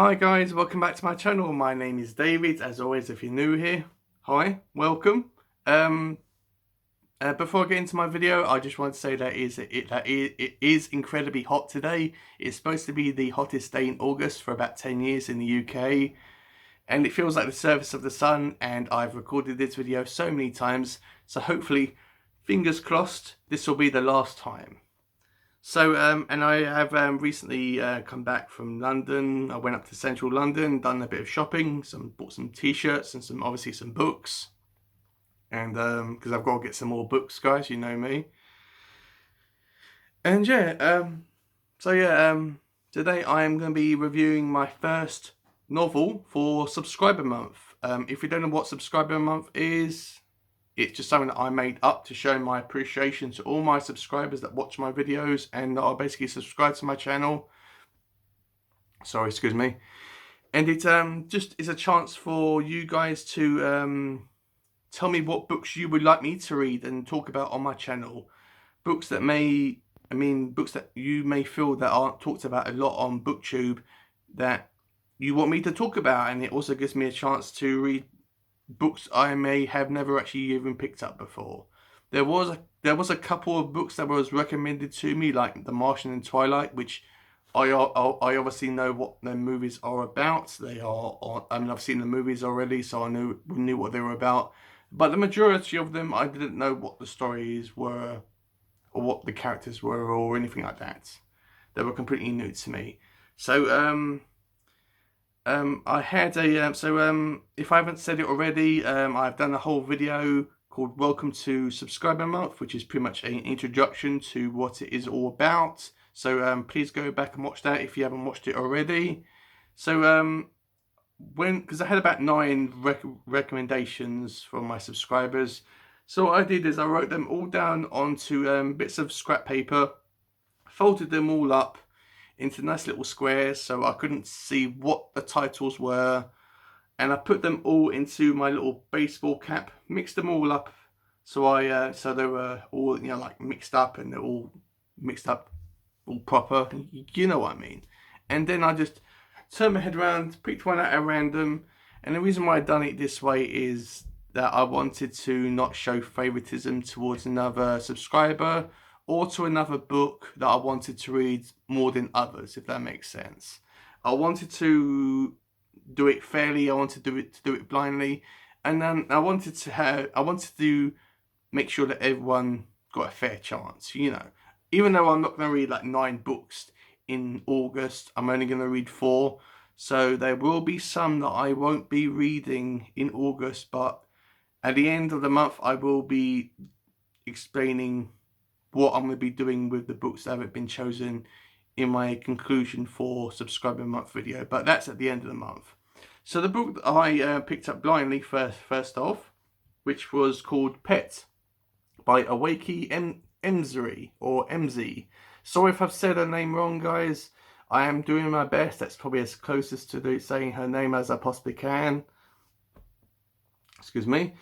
Hi guys, welcome back to my channel. My name is David. As always, if you're new here, hi, welcome. Before I get into my video, I just want to say that it is incredibly hot today. It's supposed to be the hottest day in August for about 10 years in the UK. And it feels like the surface of the sun, and I've recorded this video so many times. So hopefully, fingers crossed, this will be the last time. So, and I have recently come back from London. I went up to central London, done a bit of shopping, bought some t-shirts and obviously some books. And because I've got to get some more books, guys, you know me. And yeah, today I am going to be reviewing my first novel for subscriber month. If you don't know what subscriber month is, it's just something that I made up to show my appreciation to all my subscribers that watch my videos and that are basically subscribed to my channel. Sorry, excuse me. And it just is a chance for you guys to tell me what books you would like me to read and talk about on my channel. Books that books that you may feel that aren't talked about a lot on BookTube that you want me to talk about, and it also gives me a chance to read books I may have never actually even picked up before. There was a couple of books that was recommended to me, like The Martian and Twilight, which I obviously know what the movies are about. I've seen the movies already, so I knew what they were about. But the majority of them, I didn't know what the stories were, or what the characters were, or anything like that. They were completely new to me. So I had if I haven't said it already, I've done a whole video called Welcome to Subscriber Month, which is pretty much an introduction to what it is all about. So please go back and watch that if you haven't watched it already. So because I had about 9 recommendations from my subscribers, so what I did is I wrote them all down onto bits of scrap paper, folded them all up into nice little squares so I couldn't see what the titles were, and I put them all into my little baseball cap, mixed them all up so so they were all like mixed up, and they're all mixed up all proper, you know what I mean. And then I just turned my head around, picked one out at random, and the reason why I done it this way is that I wanted to not show favoritism towards another subscriber or to another book that I wanted to read more than others, if that makes sense. I wanted to do it fairly. I wanted to do it blindly, and then I wanted to make sure that everyone got a fair chance. Even though I'm not going to read like 9 books in August, I'm only going to read 4. So there will be some that I won't be reading in August, but at the end of the month, I will be explaining what I'm going to be doing with the books that haven't been chosen in my conclusion for subscriber month video. But that's at the end of the month. So the book that I picked up blindly first off, which was called Pet by Akwaeke Emezi. Sorry if I've said her name wrong, guys. I am doing my best. That's probably as closest to saying her name as I possibly can. Excuse me.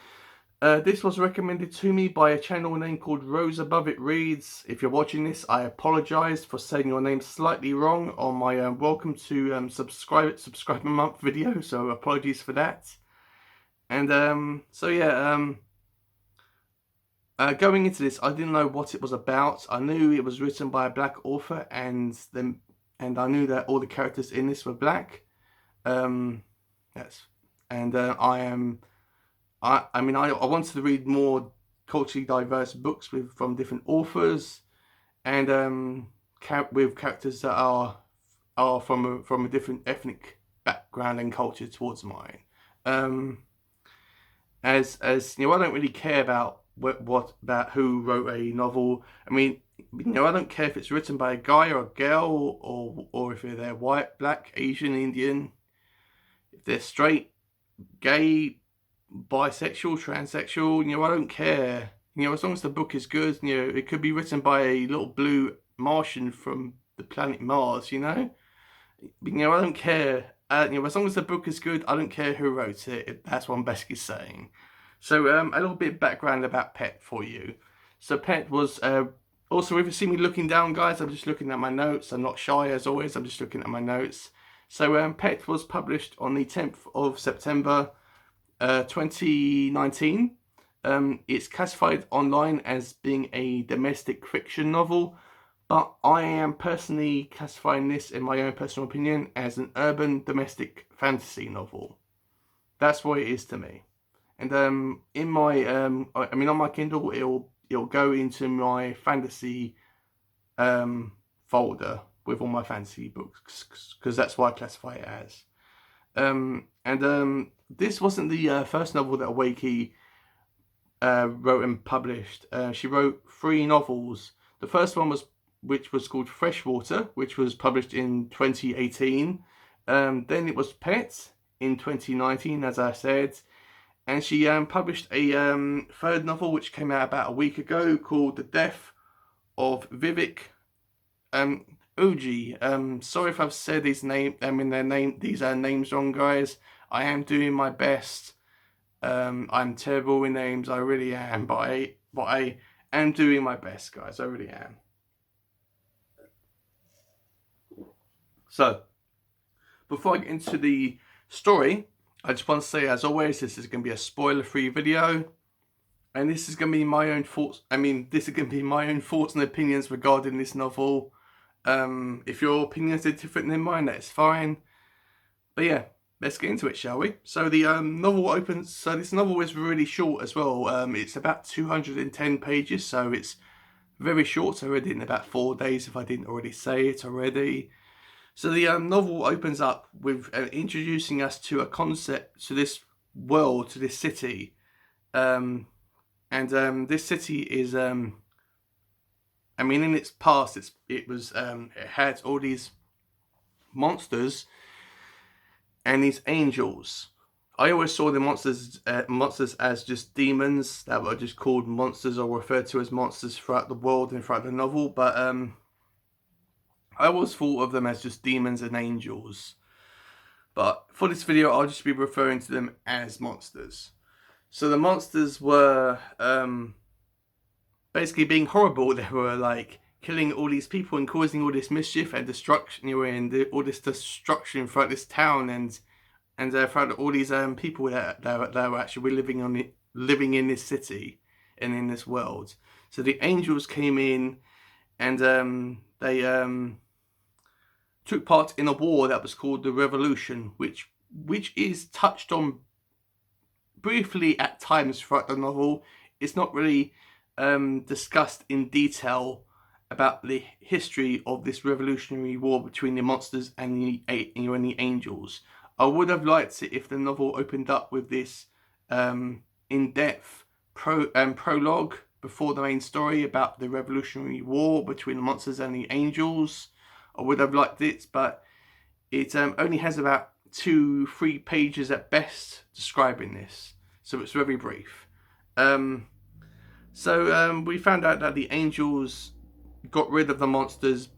This was recommended to me by a channel name called Roseaboveit Reads. If you're watching this, I apologise for saying your name slightly wrong on my welcome to subscriber month video, so apologies for that. And going into this, I didn't know what it was about. I knew it was written by a black author, and I knew that all the characters in this were black. I wanted to read more culturally diverse books from different authors, and with characters that are from a different ethnic background and culture towards mine. As I don't really care about about who wrote a novel. I don't care if it's written by a guy or a girl, or if they're white, black, Asian, Indian, if they're straight, gay, bisexual, transsexual, I don't care. As long as the book is good, it could be written by a little blue Martian from the planet Mars, I don't care. As long as the book is good, I don't care who wrote it. That's what I'm basically saying. So a little bit of background about Pet for you. So Pet was also, if you see me looking down, guys, I'm just looking at my notes. I'm not shy as always. I'm just looking at my notes. So Pet was published on the 10th of September 2019. It's classified online as being a domestic fiction novel, but I am personally classifying this, in my own personal opinion, as an urban domestic fantasy novel. That's what it is to me. And in my I mean, on my Kindle, it'll go into my fantasy folder with all my fantasy books, because that's what I classify it as. This wasn't the first novel that Akwaeke wrote and published. She wrote 3 novels. The first one which was called Freshwater, which was published in 2018. Then it was Pet in 2019, as I said. And she published a 3rd novel, which came out about a week ago, called The Death of Vivek Uji. Sorry if I've said these names wrong, guys. I am doing my best. I'm terrible with names, I really am, but I am doing my best, guys. I really am. So, before I get into the story, I just want to say, as always, this is going to be a spoiler-free video, and this is going to be my own thoughts. This is going to be my own thoughts and opinions regarding this novel. If your opinions are different than mine, that's fine. But yeah, let's get into it, shall we? So the novel opens. So this novel is really short as well. It's about 210 pages, so it's very short. I read it in about 4 days, if I didn't already say it already. So the novel opens up with introducing us to a concept, to this world, to this city. This city is, in its past, it had all these monsters and these angels. I always saw the monsters as just demons that were just called monsters or referred to as monsters throughout the world and throughout the novel, but I always thought of them as just demons and angels. But for this video, I'll just be referring to them as monsters. So the monsters were basically being horrible. They were like killing all these people and causing all this mischief and destruction, all this destruction throughout this town and throughout all these people that were actually living in this city and in this world. So the angels came in and they took part in a war that was called the Revolution, which is touched on briefly at times throughout the novel. It's not really discussed in detail about the history of this revolutionary war between the monsters and the angels. I would have liked it if the novel opened up with this in-depth prologue before the main story about the revolutionary war between the monsters and the angels. I would have liked it, but it only has about 2-3 pages at best describing this, so it's very brief. We found out that the angels got rid of the monsters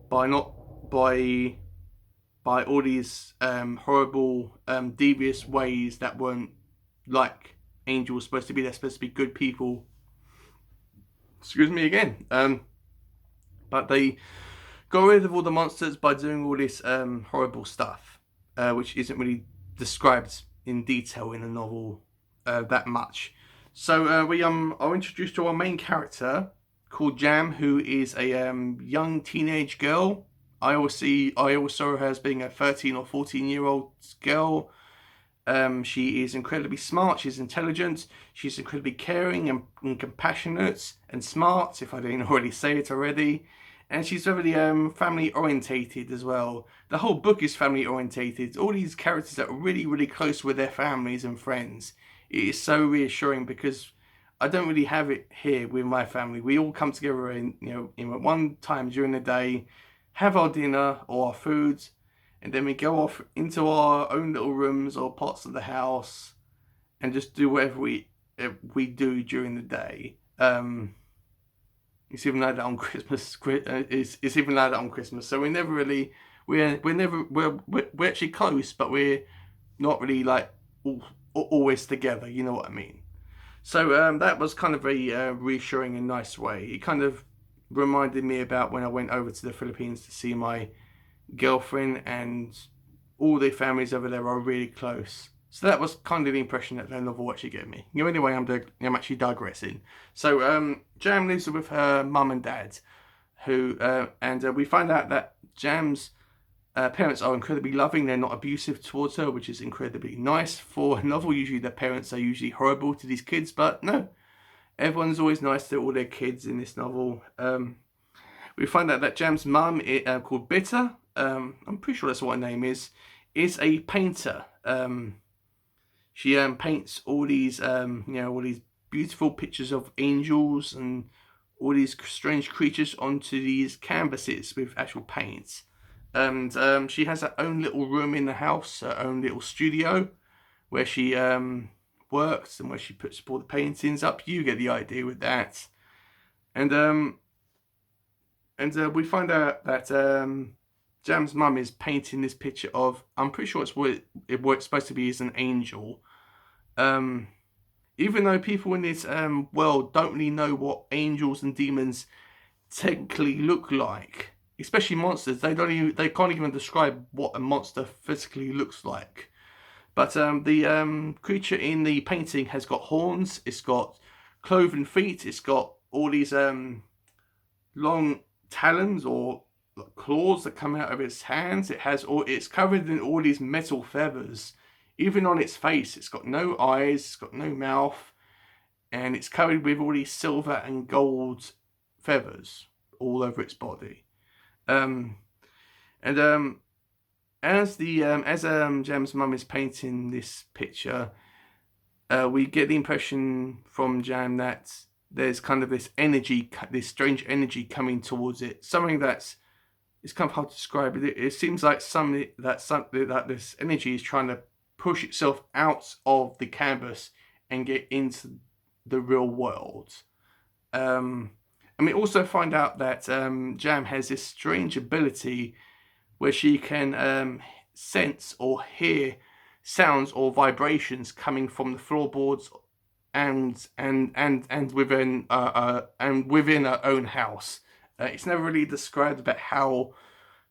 by all these horrible, devious ways that weren't like angels supposed to be. They're supposed to be good people. Excuse me again. But they got rid of all the monsters by doing all this horrible stuff, which isn't really described in detail in the novel that much. So we are introduced to our main character called Jam, who is a young teenage girl. I always saw her as being a 13 or 14-year-old girl. She is incredibly smart, she's intelligent, she's incredibly caring and compassionate and smart, if I didn't already say it already. And she's very family orientated as well. The whole book is family orientated. All these characters are really, really close with their families and friends. It is so reassuring because I don't really have it here with my family. We all come together in one time during the day, have our dinner or our food, and then we go off into our own little rooms or parts of the house and just do whatever we do during the day. It's even like that on Christmas. It's even like that on Christmas. So we're never really we're actually close, but we're not really like always together. You know what I mean? So that was kind of a reassuring and nice way. It kind of reminded me about when I went over to the Philippines to see my girlfriend, and all the families over there are really close. So that was kind of the impression that the novel actually gave me. Anyway, I'm actually digressing. So Jam lives with her mum and dad, and we find out that Jam's parents are incredibly loving. They're not abusive towards her, which is incredibly nice for a novel. Usually the parents are usually horrible to these kids, but no, everyone's always nice to all their kids in this novel. We find out that Jam's mum, called Bitter, I'm pretty sure that's what her name is a painter. She paints all these, all these beautiful pictures of angels and all these strange creatures onto these canvases with actual paints. And she has her own little room in the house, her own little studio, where she works and where she puts all the paintings up. You get the idea with that. And we find out that Jam's mum is painting this picture of, I'm pretty sure it's what it's supposed to be, is an angel. Even though people in this world don't really know what angels and demons technically look like, especially monsters, they can't even describe what a monster physically looks like. But the creature in the painting has got horns, it's got cloven feet, it's got all these long talons or claws that come out of its hands. It's covered in all these metal feathers. Even on its face, it's got no eyes, it's got no mouth, and it's covered with all these silver and gold feathers all over its body. As Jam's mum is painting this picture, we get the impression from Jam that there's kind of this energy, this strange energy coming towards it. Something it's kind of hard to describe. It seems like that this energy is trying to push itself out of the canvas and get into the real world. And we also find out that Jam has this strange ability where she can sense or hear sounds or vibrations coming from the floorboards and within her own house. It's never really described about how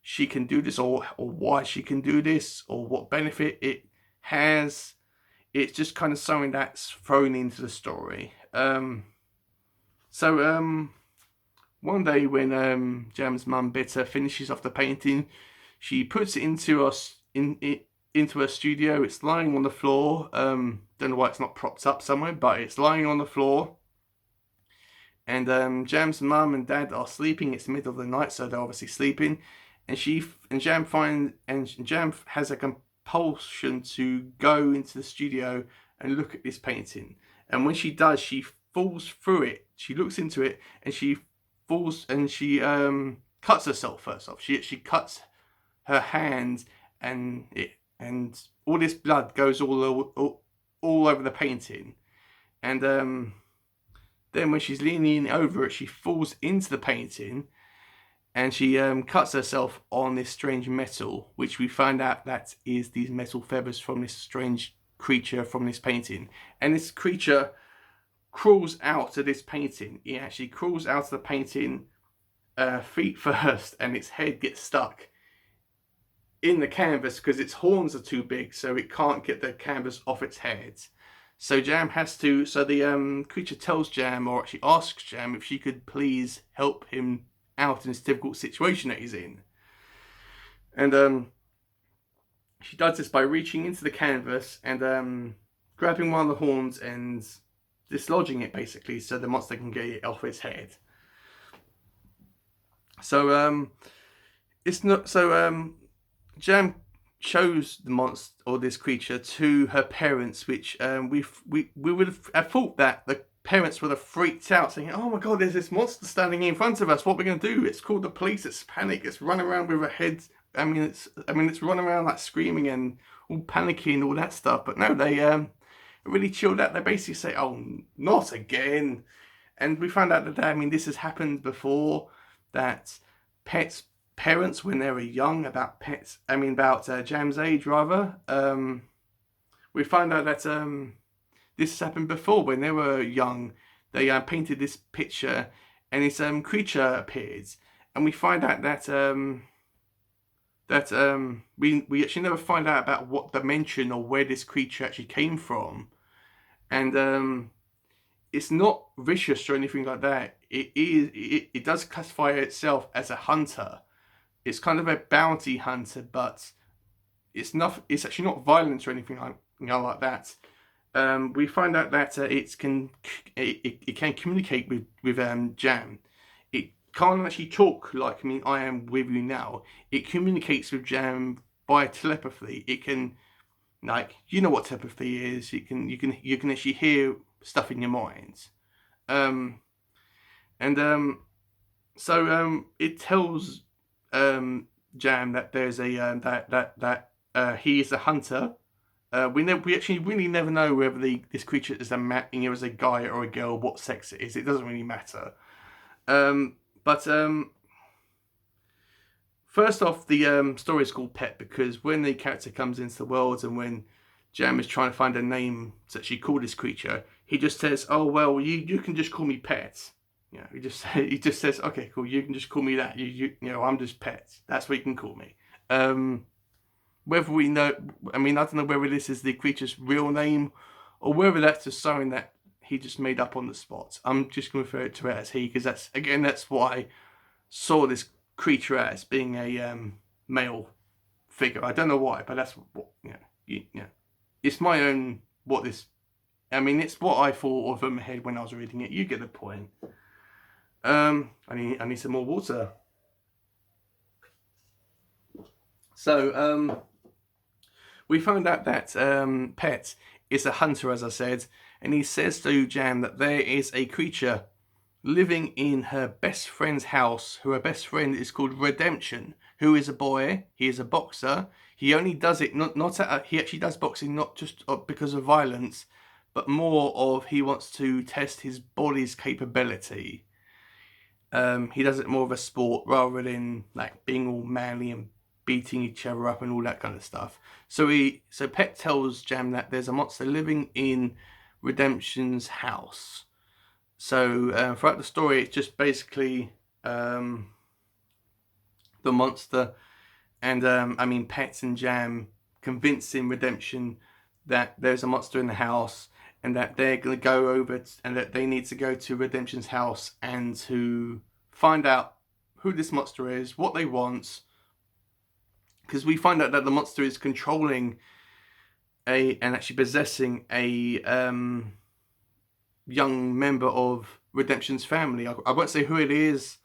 she can do this or why she can do this or what benefit it has. It's just kind of something that's thrown into the story. So one day when Jam's mum Bitter finishes off the painting, she puts it into her studio. It's lying on the floor. Don't know why it's not propped up somewhere, but it's lying on the floor. And Jam's mum and dad are sleeping. It's the middle of the night, so they're obviously sleeping. And Jam has a compulsion to go into the studio and look at this painting. And when she does, she falls through it. She looks into it and she falls and she cuts herself first off. She cuts her hand and all this blood goes all over the painting. And then when she's leaning over it, she falls into the painting and she cuts herself on this strange metal, which we find out that is these metal feathers from this strange creature from this painting. And this creature crawls out of this painting. It actually crawls out of the painting feet first, and its head gets stuck in the canvas because its horns are too big, so it can't get the canvas off its head. So the creature tells Jam, or actually asks Jam, if she could please help him out in this difficult situation that he's in. And she does this by reaching into the canvas and grabbing one of the horns and dislodging it, basically, so the monster can get it off its head. So Jam shows the monster or this creature to her parents, which we would have thought that the parents would have freaked out, saying, "Oh my God, there's this monster standing in front of us. What are we going to do?" It's called the police. It's panic. It's running around with her head. It's running around like screaming and all panicky and all that stuff. But no, they really chilled out. They basically say, "Oh, not again." And we found out that this has happened before. That parents, when they were young, about Jam's age rather, we find out that this has happened before. When they were young, they painted this picture, and this creature appeared, and we find out that that we actually never find out about what dimension or where this creature actually came from, and it's not vicious or anything like that. It does classify itself as a hunter. It's kind of a bounty hunter, but it's not. It's actually not violent or anything like that. We find out that it can communicate with Jam. It can't actually talk like I am with you now. It communicates with Jam by telepathy. It can, like, you know what telepathy is. You can actually hear stuff in your mind. Um, and it tells Jam that there's a that he is a hunter. We actually really never know whether this creature is is a guy or a girl, what sex it is. It doesn't really matter. But first off, the story is called Pet because when the character comes into the world and when Jam is trying to find a name to actually call this creature, he just says, "Oh well, you can just call me Pet." You know, he just says, "Okay, cool. You can just call me that. You know, I'm just Pet. That's what you can call me." Whether we know, I don't know whether this is the creature's real name or whether that's just something that he just made up on the spot. I'm just going to refer to it as he because that's what I saw this creature as, being a male figure. I don't know why, but that's what it's my own it's what I thought of in my head when I was reading it. You get the point. I need some more water. So we found out that Pet is a hunter, as I said, and he says to Jam that there is a creature living in her best friend's house, who her best friend is called Redemption, who is a boy. He is a boxer. He only does it he actually does boxing not just because of violence, but more of he wants to test his body's capability. He does it more of a sport rather than like being all manly and beating each other up and all that kind of stuff. So Pet tells Jam that there's a monster living in Redemption's house. So throughout the story, it's just basically the monster and Pet and Jam convincing Redemption that there's a monster in the house and that they're going to go over and that they need to go to Redemption's house and to find out who this monster is, what they want. Because we find out that the monster is controlling and actually possessing a young member of Redemption's family. I won't say who it is.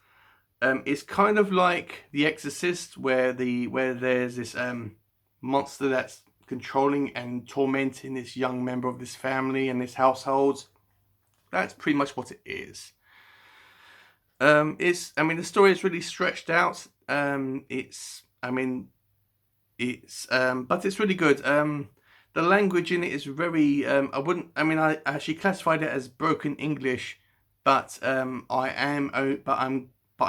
It's kind of like The Exorcist, where there's this monster that's controlling and tormenting this young member of this family and this household. That's pretty much what it is. The story is really stretched out. But it's really good. The language in it is very. I actually classified it as broken English, but I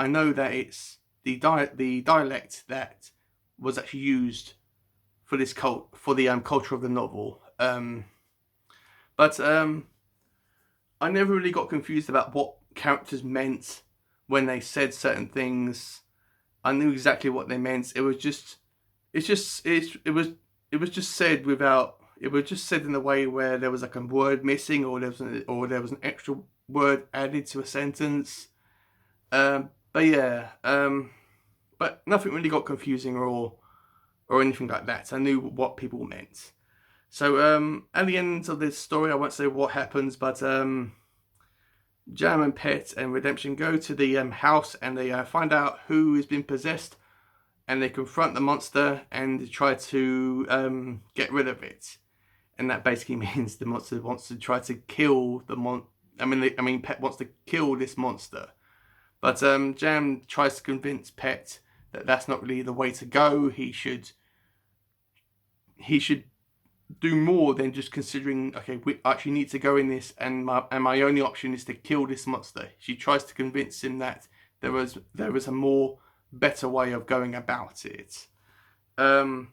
know that it's the dialect that was actually used for this culture of the novel. I never really got confused about what characters meant when they said certain things. I knew exactly what they meant. It was just said without. It was just said in a way where there was like a word missing, or there was an extra word added to a sentence. But nothing really got confusing or anything like that. I knew what people meant. So at the end of this story, I won't say what happens, but Jam and Pet and Redemption go to the house and they find out who has been possessed, and they confront the monster and try to get rid of it. And that basically means the monster wants to try to kill Pet wants to kill this monster. But Jam tries to convince Pet that that's not really the way to go. He should do more than just considering, okay, we actually need to go in this, and my only option is to kill this monster. She tries to convince him that there was a more better way of going about it. So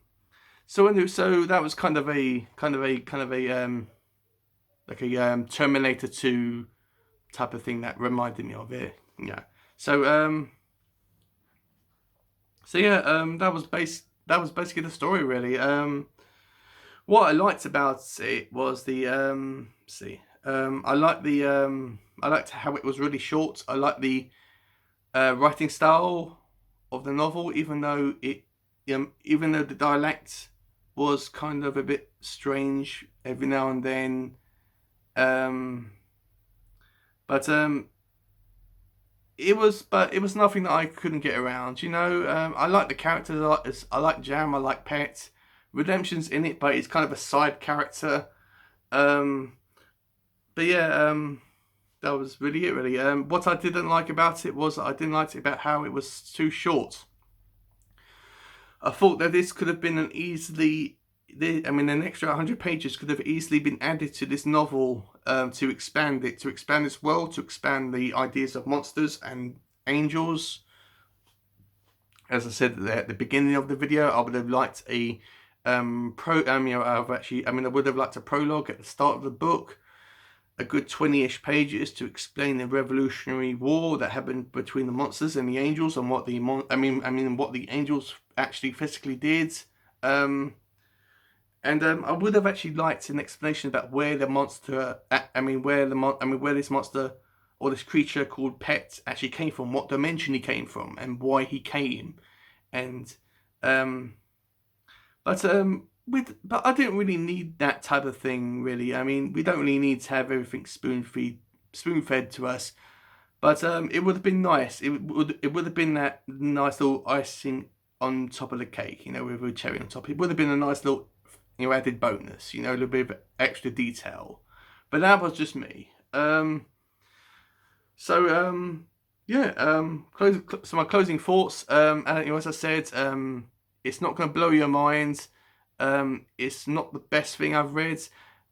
that was kind of a Terminator 2 type of thing that reminded me of it. Yeah. That was that was basically the story, really. What I liked about it was the I liked how it was really short. I liked the writing style of the novel, even though the dialect was kind of a bit strange every now and then. But it was nothing that I couldn't get around. I like the characters. I like Jam. I like Pet. Redemption's in it, but it's kind of a side character. But yeah, that was really it, really. What I didn't like about it was I didn't like it about how it was too short. I thought that this could have been an extra 100 pages could have easily been added to this novel to expand this world, to expand the ideas of monsters and angels. As I said at the beginning of the video, I would have liked I would have liked a prologue at the start of the book, a good 20-ish pages to explain the Revolutionary War that happened between the monsters and the angels, and what what the angels actually physically did. I would have actually liked an explanation about where the monster, where this monster or this creature called Pet actually came from, what dimension he came from, and why he came, and but I didn't really need that type of thing, really. I mean, we don't really need to have everything spoon-fed to us. But it would have been nice. It would have been that nice little icing on top of the cake, with a cherry on top. It would have been a nice little, added bonus, a little bit of extra detail. But that was just me. So my closing thoughts. As I said, it's not going to blow your mind. It's not the best thing I've read,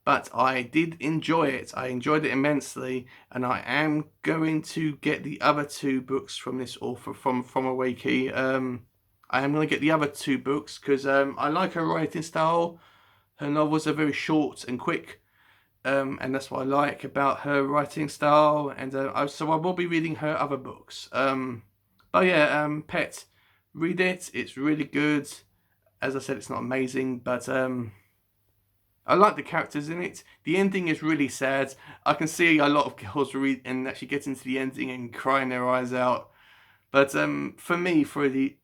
but I did enjoy it. I enjoyed it immensely, and I am going to get the other 2 books from this author, from Akwaeke. I am going to get the other 2 books because I like her writing style. Her novels are very short and quick, and that's what I like about her writing style. And so I will be reading her other books. But yeah, Pet, read it. It's really good. As I said, it's not amazing, but I like the characters in it. The ending is really sad. I can see a lot of girls read and actually get into the ending and crying their eyes out. But for me, for a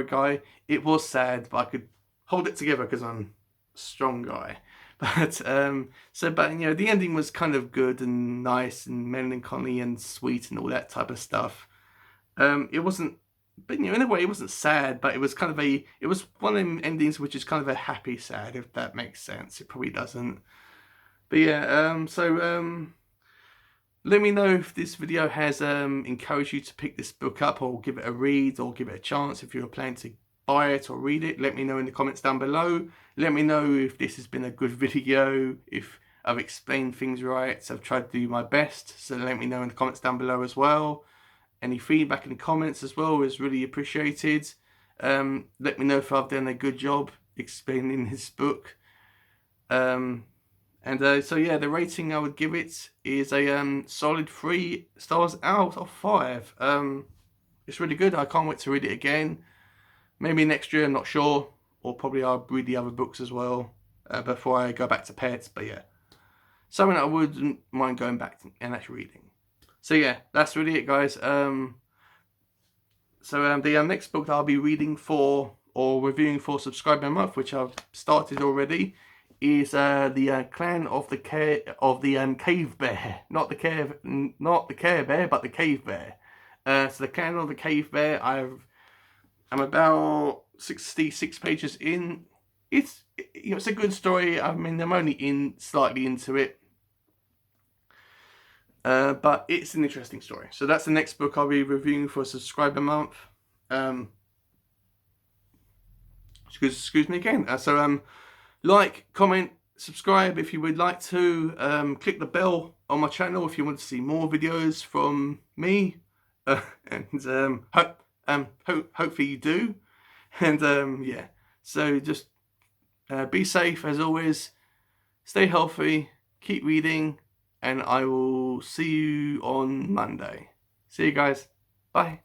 guy, it was sad, but I could hold it together because I'm a strong guy. But the ending was kind of good and nice and melancholy and sweet and all that type of stuff. It wasn't. But in a way, it wasn't sad, but it was kind of it was one of them endings which is kind of a happy sad, if that makes sense. It probably doesn't. But yeah, let me know if this video has encouraged you to pick this book up, or give it a read, or give it a chance. If you're planning to buy it or read it, let me know in the comments down below. Let me know if this has been a good video, if I've explained things right. So I've tried to do my best, so let me know in the comments down below as well. Any feedback in the comments as well is really appreciated. Let me know if I've done a good job explaining this book. So yeah, the rating I would give it is a solid 3 stars out of 5. It's really good. I can't wait to read it again. Maybe next year, I'm not sure. Or probably I'll read the other books as well before I go back to Pets. But yeah, something I wouldn't mind going back and actually reading. So yeah, that's really it, guys. The next book that I'll be reading for or reviewing for Subscriber Month, which I've started already, is the Clan of the Cave Bear, not the Care Bear, but the Cave Bear. So the Clan of the Cave Bear. I'm about 66 pages in. It's a good story. I mean, I'm only slightly into it. But it's an interesting story. So that's the next book I'll be reviewing for Subscriber Month. Excuse me again. Like, comment, subscribe if you would like to. Click the bell on my channel if you want to see more videos from me. Hopefully you do. And yeah. So just be safe as always. Stay healthy. Keep reading. And I will see you on Monday. See you guys. Bye.